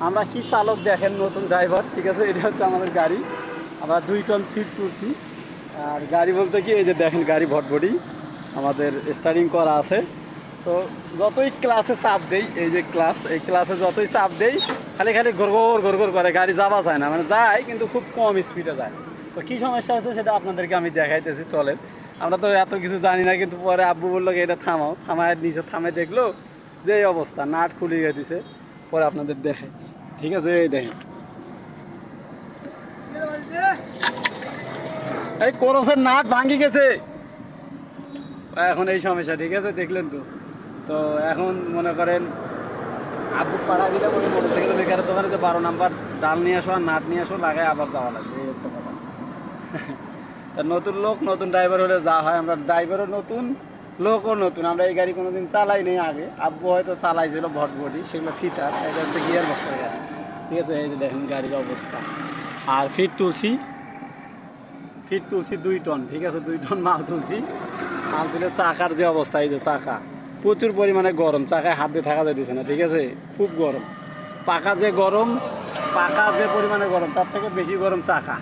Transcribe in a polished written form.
আমরা কি চালক দেখেন, নতুন ড্রাইভার, ঠিক আছে। এটা হচ্ছে আমাদের গাড়ি, আমরা 2 টন ফিট তুলছি। আর গাড়ি বলতে কি, এই যে দেখেন গাড়ি ভটভটি আমাদের স্টারিং করা আছে। তো যতই ক্লাসে চাপ দেই, এই যে ক্লাস, এই ক্লাসে যতই চাপ দেই খালি খালি ঘোর করে গাড়ি যাওয়া যায় না, মানে যায় কিন্তু খুব কম স্পিডে যায়। তো কী সমস্যা হচ্ছে সেটা আপনাদেরকে আমি দেখাইতেছি, চলেন। আমরা তো এত কিছু জানি না, কিন্তু পরে আব্বু বললো এটা থামাও, থামায় নিচে থামে দেখলো যে এই অবস্থা, নাট খুলে গিয়ে দিছে। পরে আপনাদের দেখাই, ঠিক আছে। এই দেখেন এই কোরসের নাট ভাঙি গেছে, এখন এই সমস্যা, ঠিক আছে, দেখলেন তো। তো এখন মনে করেন আব্বু পাড়া দিলে বলে মোটরসাইকেল বেকারের দোকানে যে 12 নাম্বার ডাল নিয়ে আসো আর নাট নিয়ে আসো, লাগায় আবার যাওয়া লাগবে, এই হচ্ছে কথা। তা নতুন লোক, নতুন ড্রাইভার হলে যা হয়, আমরা ড্রাইভারও নতুন, লোকও নতুন। আমরা এই গাড়ি কোনোদিন চালাই নেই আগে, আব্বু হয়তো চালাইছিল ভটভটি, সেগুলো ফিটার, এটা হচ্ছে গিয়ার বক্সের গাড়ি, ঠিক আছে। এই যে দেখেন গাড়ির অবস্থা। আর ফিট তুলছি 2 টন, ঠিক আছে, 2 টন মাল তুলছি। মাল তুলে চাকার যে অবস্থা, এই যে চাকা প্রচুর পরিমাণে গরম, চাকায় হাত দিয়ে থাকা যাইতেছে না, ঠিক আছে, খুব গরম। পাকা যে গরম, পাকা যে পরিমাণে গরম, তার থেকে বেশি গরম চাকা।